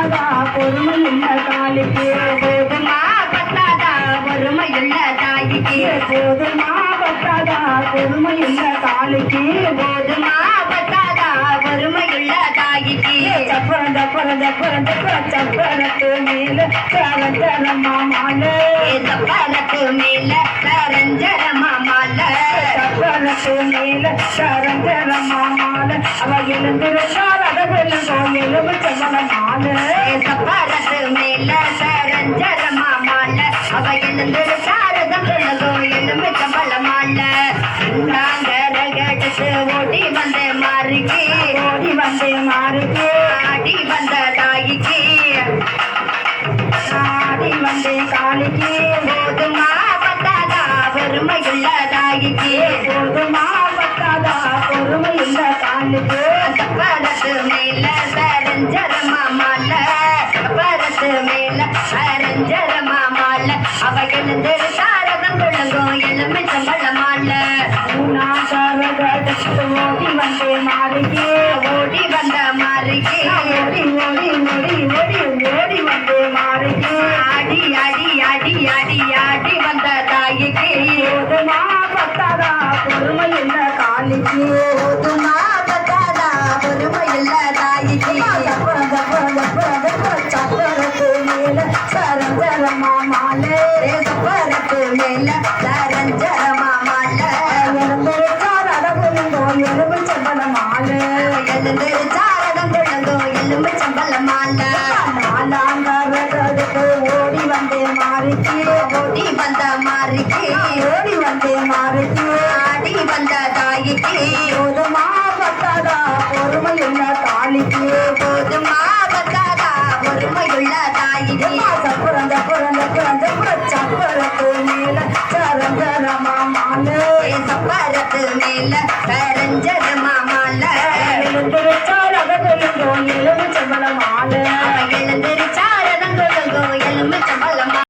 பத்தாதா பொறுமையுள்ள காலிக்கு போதுமா பத்தாதா பொறுமையுள்ள தாய்க்கு போதுமா பத்தாதா பொறுமையுள்ள காலிக்கு போதுமா பத்தாதா பொறுமையுள்ள தாய்க்கு சப்பரத்து மேல சரஞ்சரமா மாலை சப்பரத்து மேல சரஞ்சரமா மாலை சப்பரத்து மேல சரஞ்சரமா மாலை அவ எழுந்திருந்தால் அழகெழுந்தோ எலுமிச்சம்பழ மாலை சப்பரத்து மேல சரஞ்சரமா மாலை அவ எழுந்து சாரதம் பிள்ளதோ எலுமிச்சம்பழ மாலை நாங்கரகடுத்து ஓடி வந்த மாறிக்கு ஓடி வந்தே மாறுக்கு ஆடி வந்த தாய்க்கு ஆடி வந்தே காலிக்கு போதுமா பத்தாதா பொறுமையுள்ள தாய்க்கு போதுமா பத்தாதா பொறுமையுள்ள காலுக்கு சப்பரத்து மேல சரஞ்சரமா மாலை சப்பரத்து மேல சரஞ்சரமா மாலை அவ எழுந்து சாரதம் விளங்கோ எலுமிச்சம்பழ மாலை ஓடி வந்தே மாறுக்கு ஓடி வந்த மாறிக்கு ஓடி ஓடி ஓடி ஓடி ஓடி வந்தே மாறுக்கு ஆடி ஆடி ஆடி ஆடி ஆடி வந்த தாய்க்கு போதுமா பத்தாதா பொறுமையுள்ள காலிக்கு போதுமா பத்தாதா பொறுமையுள்ள தாய்க்கு சப்பரத்து மேல சரஞ்சரமா மாலை சப்பரத்து மேல சரஞ்சரமா மாலை எழுந்திருந்தால் அழகெழுந்தோ எலுமிச்சம்பழ மாலை எழுந்து சாரதம் விளங்கோ எலுமிச்சம்பழ மாலை நாலாங்கரகடுத்து ஓடி வந்தே மாறுக்கு ஓடி வந்த மாறிக்கு ஓடி வந்தே மாறுக்கு ஆடி வந்த தாய்க்கு போதுமா பத்தாதா பொறுமையுள்ள காலிக்கு போதுமா பத்தாதா பொறுமையுள்ள தாய்க்கு சப்பரத்து மேல சரஞ்சரமா மாலை சப்பரத்து மேல சரஞ்சரமா மாலை எழுந்திருச்சால் அழகெழுந்தோ